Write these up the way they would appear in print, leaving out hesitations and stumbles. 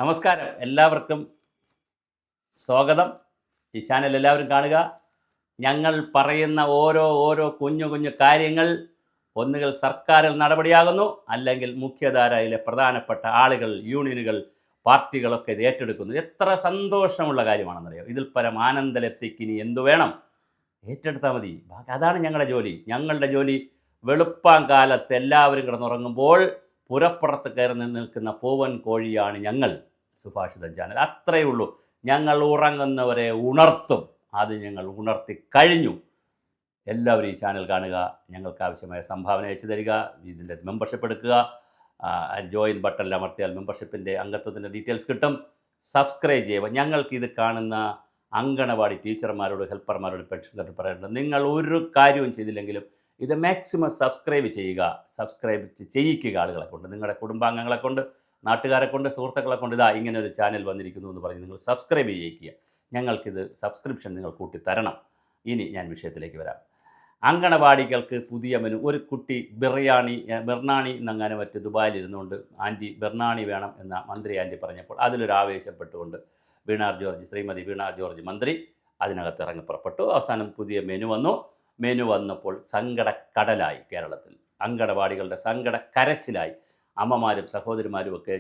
നമസ്കാരം, എല്ലാവർക്കും സ്വാഗതം. ഈ ചാനൽ എല്ലാവരും കാണുക. ഞങ്ങൾ പറയുന്ന ഓരോ കുഞ്ഞു കുഞ്ഞു കാര്യങ്ങൾ ഒന്നുകിൽ സർക്കാരിൽ നടപടിയാകുന്നു, അല്ലെങ്കിൽ മുഖ്യധാരയിലെ പ്രധാനപ്പെട്ട ആളുകൾ, യൂണിയനുകൾ, പാർട്ടികളൊക്കെ ഇത് ഏറ്റെടുക്കുന്നു. എത്ര സന്തോഷമുള്ള കാര്യമാണെന്നറിയോ. ഇതിൽ പരം ആനന്ദലത്തിക്കിനി എന്തു വേണം? ഏറ്റെടുത്താൽ മതി. അതാണ് ഞങ്ങളുടെ ജോലി. ഞങ്ങളുടെ ജോലി വെളുപ്പാങ്കാലത്ത് എല്ലാവരും കിടന്നുറങ്ങുമ്പോൾ പുരപ്പുറത്ത് കയറി നിൽക്കുന്ന പൂവൻ കോഴിയാണ് ഞങ്ങൾ, സുഭാഷിതം ചാനൽ. അത്രയേ ഉള്ളൂ. ഞങ്ങൾ ഉറങ്ങുന്നവരെ ഉണർത്തും. അത് ഞങ്ങൾ ഉണർത്തി കഴിഞ്ഞു. എല്ലാവരും ഈ ചാനൽ കാണുക, ഞങ്ങൾക്ക് ആവശ്യമായ സംഭാവന അയച്ചു തരിക, ഇതിൻ്റെ മെമ്പർഷിപ്പ് എടുക്കുക. ജോയിൻ ബട്ടണിൽ അമർത്തിയാൽ മെമ്പർഷിപ്പിൻ്റെ അംഗത്വത്തിൻ്റെ ഡീറ്റെയിൽസ് കിട്ടും. സബ്സ്ക്രൈബ് ചെയ്യുക. ഞങ്ങൾക്കിത് കാണുന്ന അങ്കണവാടി ടീച്ചർമാരോട്, ഹെൽപ്പർമാരോട്, പെൻഷൻകാരോട് പറയേണ്ടത്, നിങ്ങൾ ഒരു കാര്യവും ചെയ്തില്ലെങ്കിലും ഇത് മാക്സിമം സബ്സ്ക്രൈബ് ചെയ്യുക. സബ്സ്ക്രൈബ് ചെയ്യിക്കുക ആളുകളെ കൊണ്ട്, നിങ്ങളുടെ കുടുംബാംഗങ്ങളെ കൊണ്ട്, നാട്ടുകാരെ കൊണ്ട്, സുഹൃത്തുക്കളെ കൊണ്ട്. ഇതാ ഇങ്ങനെ ഒരു ചാനൽ വന്നിരിക്കുന്നു എന്ന് പറഞ്ഞ് നിങ്ങൾ സബ്സ്ക്രൈബ് ചെയ്യിക്കുക. ഞങ്ങൾക്കിത് സബ്സ്ക്രിപ്ഷൻ നിങ്ങൾ കൂട്ടി തരണം. ഇനി ഞാൻ വിഷയത്തിലേക്ക് വരാം. അങ്കണവാടികൾക്ക് പുതിയ മെനു. ഒരു കുട്ടി ബിർണാണി എന്നങ്ങനെ മറ്റ് ദുബായിലിരുന്നുകൊണ്ട് ആൻറ്റി ബിർണാണി വേണം എന്ന മന്ത്രി ആൻറ്റി പറഞ്ഞപ്പോൾ അതിലൊരു ആവേശപ്പെട്ടുകൊണ്ട് ശ്രീമതി വീണ ജോർജ് മന്ത്രി അതിനകത്ത് ഇറങ്ങി പുറപ്പെട്ടു. അവസാനം പുതിയ മെനു വന്നു. മെനു വന്നപ്പോൾ സങ്കടക്കടലായി കേരളത്തിൽ. അങ്കണവാടികളുടെ സങ്കടക്കരച്ചിലായി. അമ്മമാരും സഹോദരിമാരും ഒക്കെ,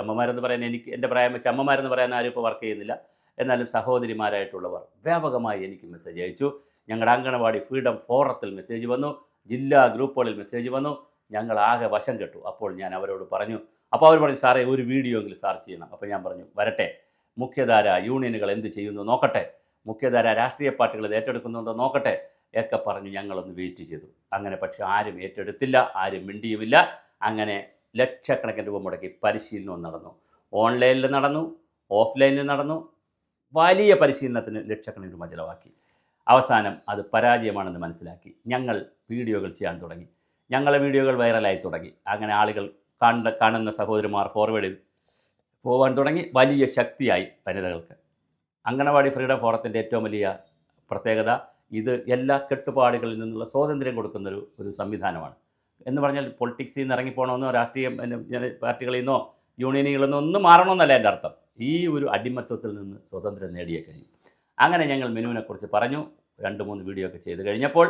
അമ്മമാരെന്ന് പറയാൻ എൻ്റെ പ്രായം വെച്ച് അമ്മമാരെന്ന് പറയാൻ ആരും ഇപ്പോൾ വർക്ക് ചെയ്യുന്നില്ല. എന്നാലും സഹോദരിമാരായിട്ടുള്ളവർ വ്യാപകമായി എനിക്ക് മെസ്സേജ് അയച്ചു. ഞങ്ങളുടെ അങ്കണവാടി ഫ്രീഡം ഫോറത്തിൽ മെസ്സേജ് വന്നു, ജില്ലാ ഗ്രൂപ്പുകളിൽ മെസ്സേജ് വന്നു. ഞങ്ങളാകെ വശം കെട്ടു. അപ്പോൾ ഞാൻ അവരോട് പറഞ്ഞു. അപ്പോൾ അവർ പറഞ്ഞു, സാറേ ഒരു വീഡിയോ എങ്കിലും സാർ ചെയ്യണം. അപ്പോൾ ഞാൻ പറഞ്ഞു, വരട്ടെ, മുഖ്യധാര യൂണിയനുകൾ എന്ത് ചെയ്യുന്നു നോക്കട്ടെ, മുഖ്യധാര രാഷ്ട്രീയ പാർട്ടികൾ ഇത് ഏറ്റെടുക്കുന്നുണ്ടോ നോക്കട്ടെ ഒക്കെ പറഞ്ഞു. ഞങ്ങളൊന്ന് വെയിറ്റ് ചെയ്തു. അങ്ങനെ പക്ഷേ ആരും ഏറ്റെടുത്തില്ല, ആരും മിണ്ടിയുമില്ല. അങ്ങനെ ലക്ഷക്കണക്കിന് രൂപ മുടക്കി പരിശീലനവും നടന്നു. ഓൺലൈനിൽ നടന്നു, ഓഫ്ലൈനിൽ നടന്നു. വലിയ പരിശീലനത്തിന് ലക്ഷക്കണക്കിന് രൂപ ചിലവാക്കി. അവസാനം അത് പരാജയമാണെന്ന് മനസ്സിലാക്കി. ഞങ്ങൾ വീഡിയോകൾ ചെയ്യാൻ തുടങ്ങി. ഞങ്ങളെ വീഡിയോകൾ വൈറലായി തുടങ്ങി. അങ്ങനെ ആളുകൾ കാണുന്ന സഹോദരിമാർ ഫോർവേഡ് ചെയ്ത് പോകാൻ തുടങ്ങി. വലിയ ശക്തിയായി വനിതകൾക്ക്. അങ്കണവാടി ഫ്രീഡം ഫോറത്തിൻ്റെ ഏറ്റവും വലിയ പ്രത്യേകത ഇത് എല്ലാ കെട്ടുപാടുകളിൽ നിന്നുള്ള സ്വാതന്ത്ര്യം കൊടുക്കുന്നൊരു സംവിധാനമാണ്. എന്ന് പറഞ്ഞാൽ പൊളിറ്റിക്സിൽ നിന്ന് ഇറങ്ങിപ്പോകണമെന്നോ രാഷ്ട്രീയ പാർട്ടികളിൽ നിന്നോ യൂണിയനുകളിൽ നിന്നോ ഒന്നും മാറണമെന്നല്ല എൻ്റെ അർത്ഥം. ഈ ഒരു അടിമത്വത്തിൽ നിന്ന് സ്വാതന്ത്ര്യം നേടിയേ കഴിയും. അങ്ങനെ ഞങ്ങൾ മെനുവിനെക്കുറിച്ച് പറഞ്ഞു. 2-3 വീഡിയോ ഒക്കെ ചെയ്ത് കഴിഞ്ഞപ്പോൾ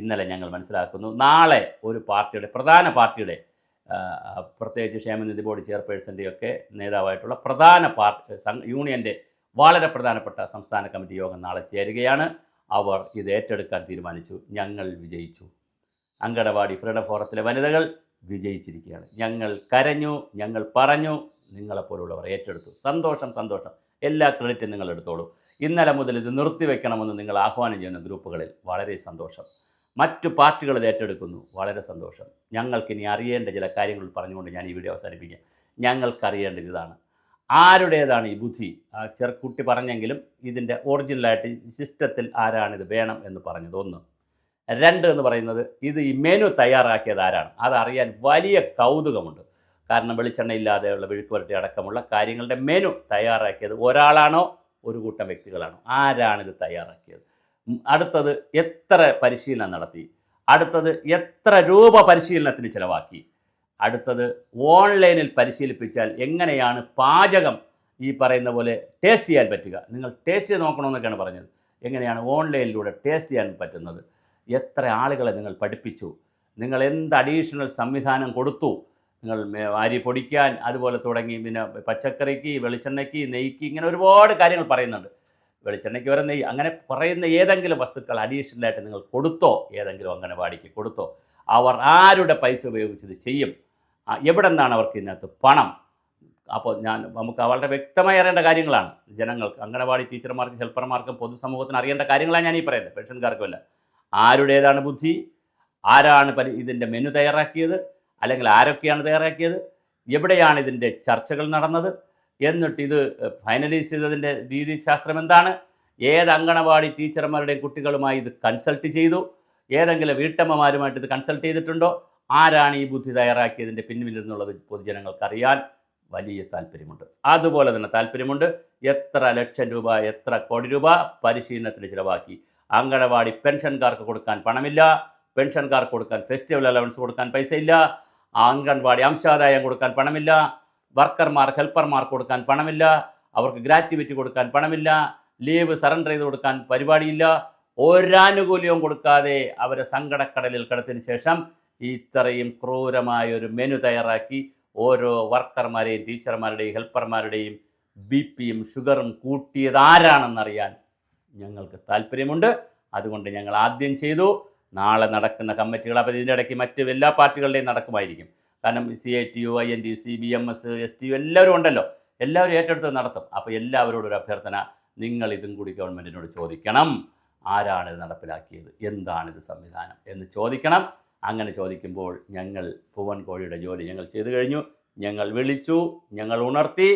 ഇന്നലെ ഞങ്ങൾ മനസ്സിലാക്കുന്നു, നാളെ ഒരു പാർട്ടിയുടെ, പ്രധാന പാർട്ടിയുടെ, പ്രത്യേകിച്ച് ക്ഷേമനിധി ബോർഡ് ചെയർപേഴ്സൻ്റെയൊക്കെ നേതാവായിട്ടുള്ള പ്രധാന യൂണിയൻ്റെ വളരെ പ്രധാനപ്പെട്ട സംസ്ഥാന കമ്മിറ്റി യോഗം നാളെ ചേരുകയാണ്. അവർ ഇത് ഏറ്റെടുക്കാൻ തീരുമാനിച്ചു. ഞങ്ങൾ വിജയിച്ചു. അങ്കണവാടി ഫ്രീഡം ഫോറത്തിലെ വനിതകൾ വിജയിച്ചിരിക്കുകയാണ്. ഞങ്ങൾ കരഞ്ഞു, ഞങ്ങൾ പറഞ്ഞു, നിങ്ങളെപ്പോലുള്ളവർ ഏറ്റെടുത്തു. സന്തോഷം, സന്തോഷം. എല്ലാ ക്രെഡിറ്റും നിങ്ങൾ എടുത്തോളൂ. ഇന്നലെ മുതൽ ഇത് നിർത്തിവെക്കണമെന്ന് നിങ്ങൾ ആഹ്വാനം ചെയ്യുന്ന ഗ്രൂപ്പുകളിൽ വളരെ സന്തോഷം. മറ്റു പാർട്ടികൾ ഇത് ഏറ്റെടുക്കുന്നു, വളരെ സന്തോഷം. ഞങ്ങൾക്കിനി അറിയേണ്ട ചില കാര്യങ്ങൾ പറഞ്ഞുകൊണ്ട് ഞാൻ ഈ വീഡിയോ അവസാനിപ്പിക്കാം. ഞങ്ങൾക്കറിയേണ്ടത് ഇതാണ്: ആരുടേതാണ് ഈ ബുദ്ധി? ചെറുക്കുട്ടി പറഞ്ഞെങ്കിലും ഇതിൻ്റെ ഒറിജിനലായിട്ട് സിസ്റ്റത്തിൽ ആരാണിത് വേണം എന്ന് പറഞ്ഞത് 1. 2 എന്ന് പറയുന്നത്, ഇത് ഈ മെനു തയ്യാറാക്കിയത് ആരാണ്? അതറിയാൻ വലിയ കൗതുകമുണ്ട്. കാരണം വെളിച്ചെണ്ണയില്ലാതെയുള്ള വിഴുക്കുവരട്ടി അടക്കമുള്ള കാര്യങ്ങളുടെ മെനു തയ്യാറാക്കിയത് ഒരാളാണോ ഒരു കൂട്ടം വ്യക്തികളാണോ? ആരാണിത് തയ്യാറാക്കിയത്? അടുത്തത്, എത്ര പരിശീലനം നടത്തി? അടുത്തത്, എത്ര രൂപ പരിശീലനത്തിന് ചിലവാക്കി? അടുത്തത്, ഓൺലൈനിൽ പരിശീലിപ്പിച്ചാൽ എങ്ങനെയാണ് പാചകം ഈ പറയുന്ന പോലെ ടേസ്റ്റ് ചെയ്യാൻ പറ്റുക? നിങ്ങൾ ടേസ്റ്റ് ചെയ്ത് നോക്കണമെന്നൊക്കെയാണ് പറഞ്ഞത്. എങ്ങനെയാണ് ഓൺലൈനിലൂടെ ടേസ്റ്റ് ചെയ്യാൻ പറ്റുന്നത്? എത്ര ആളുകളെ നിങ്ങൾ പഠിപ്പിച്ചു? നിങ്ങൾ എന്ത് അഡീഷണൽ സംവിധാനം കൊടുത്തു? നിങ്ങൾ അരി പൊടിക്കാൻ, അതുപോലെ തുടങ്ങി, പിന്നെ പച്ചക്കറിക്ക്, വെളിച്ചെണ്ണയ്ക്ക്, നെയ്ക്ക്, ഇങ്ങനെ ഒരുപാട് കാര്യങ്ങൾ പറയുന്നുണ്ട്. വെളിച്ചെണ്ണയ്ക്ക് വരെ നെയ്യ്, അങ്ങനെ പറയുന്ന ഏതെങ്കിലും വസ്തുക്കൾ അഡീഷണലായിട്ട് നിങ്ങൾ കൊടുത്തോ? ഏതെങ്കിലും അങ്കണവാടിക്ക് കൊടുത്തോ? അവർ ആരുടെ പൈസ ഉപയോഗിച്ചത് ചെയ്യും? എവിടെ നിന്നാണ് അവർക്ക് ഇതിനകത്ത് പണം? അപ്പോൾ നമുക്ക് വളരെ വ്യക്തമായി അറിയേണ്ട കാര്യങ്ങളാണ്. ജനങ്ങൾക്ക്, അങ്കണവാടി ടീച്ചർമാർക്കും ഹെൽപ്പർമാർക്കും പൊതുസമൂഹത്തിന് അറിയേണ്ട കാര്യങ്ങളാണ് ഞാനീ പറയുന്നത്, പെൻഷൻകാർക്കുമല്ല. ആരുടേതാണ് ബുദ്ധി? ആരാണ് ഇതിൻ്റെ മെനു തയ്യാറാക്കിയത്? അല്ലെങ്കിൽ ആരൊക്കെയാണ് തയ്യാറാക്കിയത്? എവിടെയാണ് ഇതിൻ്റെ ചർച്ചകൾ നടന്നത്? എന്നിട്ട് ഇത് ഫൈനലൈസ് ചെയ്തതിൻ്റെ രീതിശാസ്ത്രം എന്താണ്? ഏത് അങ്കണവാടി ടീച്ചർമാരുടെയും കുട്ടികളുമായി ഇത് കൺസൾട്ട് ചെയ്തു? ഏതെങ്കിലും വീട്ടമ്മമാരുമായിട്ട് ഇത് കൺസൾട്ട് ചെയ്തിട്ടുണ്ടോ? ആരാണ് ഈ ബുദ്ധി തയ്യാറാക്കിയതിൻ്റെ പിന്നിലെന്നുള്ളത് പൊതുജനങ്ങൾക്കറിയാൻ വലിയ താല്പര്യമുണ്ട്. അതുപോലെ തന്നെ താല്പര്യമുണ്ട്, എത്ര ലക്ഷം രൂപ, എത്ര കോടി രൂപ പരിശീലനത്തിന് ചിലവാക്കി? അങ്കണവാടി പെൻഷൻകാർക്ക് കൊടുക്കാൻ പണമില്ല, പെൻഷൻകാർക്ക് കൊടുക്കാൻ ഫെസ്റ്റിവൽ അലവൻസ് കൊടുക്കാൻ പൈസയില്ല, അംഗൻവാടി അംശാദായം കൊടുക്കാൻ പണമില്ല, വർക്കർമാർക്ക് ഹെൽപ്പർമാർക്ക് കൊടുക്കാൻ പണമില്ല, അവർക്ക് ഗ്രാറ്റുവിറ്റി കൊടുക്കാൻ പണമില്ല, ലീവ് സറണ്ടർ ചെയ്ത് കൊടുക്കാൻ പരിപാടിയില്ല, ഒരാനുകൂല്യവും കൊടുക്കാതെ അവരെ സങ്കടക്കടലിൽ കിടത്തിന് ശേഷം ഇത്രയും ക്രൂരമായൊരു മെനു തയ്യാറാക്കി ഓരോ വർക്കർമാരെയും ടീച്ചർമാരുടെയും ഹെൽപ്പർമാരുടെയും ബിപിയും ഷുഗറും കൂട്ടിയത് ആരാണെന്നറിയാൻ ഞങ്ങൾക്ക് താല്പര്യമുണ്ട്. അതുകൊണ്ട് ഞങ്ങൾ ആദ്യം ചെയ്തു. നാളെ നടക്കുന്ന കമ്മിറ്റികൾ, അപ്പോൾ ഇതിൻ്റെ ഇടയ്ക്ക് മറ്റ് എല്ലാ പാർട്ടികളുടെയും നടക്കുമായിരിക്കും. കാരണം CITU, INTC, BMS, STU എല്ലാവരും ഉണ്ടല്ലോ, എല്ലാവരും ഏറ്റെടുത്ത് നടത്തും. അപ്പോൾ എല്ലാവരോടും ഒരു അഭ്യർത്ഥന, നിങ്ങൾ ഇതും കൂടി ഗവൺമെൻറ്റിനോട് ചോദിക്കണം. ആരാണിത് നടപ്പിലാക്കിയത്, എന്താണിത് സംവിധാനം എന്ന് ചോദിക്കണം. അങ്ങനെ ചോദിക്കുമ്പോൾ ഞങ്ങൾ പൂവൻ കോഴിയുടെ ജോലി ഞങ്ങൾ ചെയ്തു കഴിഞ്ഞു. ഞങ്ങൾ വിളിച്ചു, ഞങ്ങൾ ഉണർത്തി.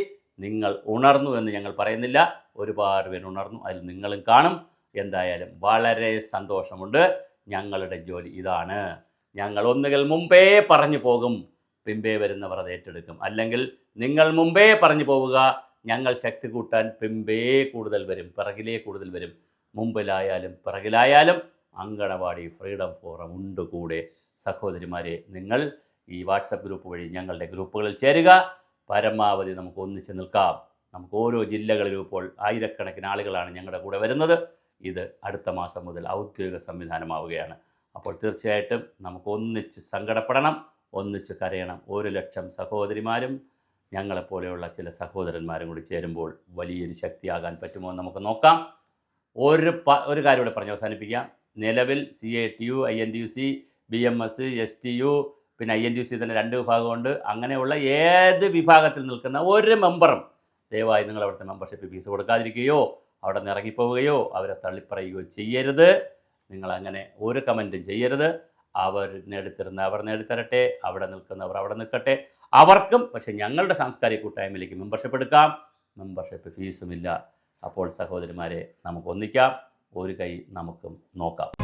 നിങ്ങൾ ഉണർന്നു എന്ന് ഞങ്ങൾ പറയുന്നില്ല, ഒരുപാട് പേര് ഉണർന്നു, അതിൽ നിങ്ങളും കാണും. എന്തായാലും വളരെ സന്തോഷമുണ്ട്. ഞങ്ങളുടെ ജോലി ഇതാണ്. ഞങ്ങൾ ഒന്നുകിൽ മുമ്പേ പറഞ്ഞു പോകും, പിമ്പേ വരുന്നവർ അത് ഏറ്റെടുക്കും. അല്ലെങ്കിൽ നിങ്ങൾ മുമ്പേ പറഞ്ഞു പോവുക, ഞങ്ങൾ ശക്തി കൂട്ടാൻ പിമ്പേ കൂടുതൽ വരും, പിറകിലേ കൂടുതൽ വരും. മുമ്പിലായാലും പിറകിലായാലും അങ്കണവാടി ഫ്രീഡം ഫോറം ഉണ്ട് കൂടെ. സഹോദരിമാരെ, നിങ്ങൾ ഈ വാട്സപ്പ് ഗ്രൂപ്പ് വഴി ഞങ്ങളുടെ ഗ്രൂപ്പുകളിൽ ചേരുക. പരമാവധി നമുക്ക് ഒന്നിച്ച് നിൽക്കാം. നമുക്ക് ഓരോ ജില്ലകളിലും ഇപ്പോൾ ആയിരക്കണക്കിന് ആളുകളാണ് ഞങ്ങളുടെ കൂടെ വരുന്നത്. ഇത് അടുത്ത മാസം മുതൽ ഔദ്യോഗിക സംവിധാനമാവുകയാണ്. അപ്പോൾ തീർച്ചയായിട്ടും നമുക്ക് ഒന്നിച്ച് സങ്കടപ്പെടണം, ഒന്നിച്ച് കരയണം. 1,00,000 സഹോദരിമാരും ഞങ്ങളെപ്പോലെയുള്ള ചില സഹോദരന്മാരും കൂടി ചേരുമ്പോൾ വലിയൊരു ശക്തിയാകാൻ പറ്റുമോ എന്ന് നമുക്ക് നോക്കാം. ഒരു കാര്യം കൂടെ പറഞ്ഞ് അവസാനിപ്പിക്കാം. നിലവിൽ CITU, INTUC, BMS, STU, പിന്നെ INTUC തന്നെ 2 വിഭാഗമുണ്ട്. അങ്ങനെയുള്ള ഏത് വിഭാഗത്തിൽ നിൽക്കുന്ന ഒരു മെമ്പറും ദയവായി നിങ്ങൾ അവിടുത്തെ മെമ്പർഷിപ്പ് ഫീസ് കൊടുക്കാതിരിക്കുകയോ അവിടെ നിന്ന് ഇറങ്ങിപ്പോവുകയോ അവരെ തള്ളിപ്പറയുകയോ ചെയ്യരുത്. നിങ്ങളങ്ങനെ ഒരു കമൻറ്റും ചെയ്യരുത്. അവർ നേടിത്തരട്ടെ, അവിടെ നിൽക്കുന്നവർ അവിടെ നിൽക്കട്ടെ. അവർക്കും പക്ഷേ ഞങ്ങളുടെ സാംസ്കാരിക കൂട്ടായ്മയിലേക്ക് മെമ്പർഷിപ്പ് എടുക്കാം. മെമ്പർഷിപ്പ് ഫീസുമില്ല. അപ്പോൾ സഹോദരിമാരെ, നമുക്ക് ഒന്നിക്കാം, ഒരു കൈ നമുക്കും നോക്കാം.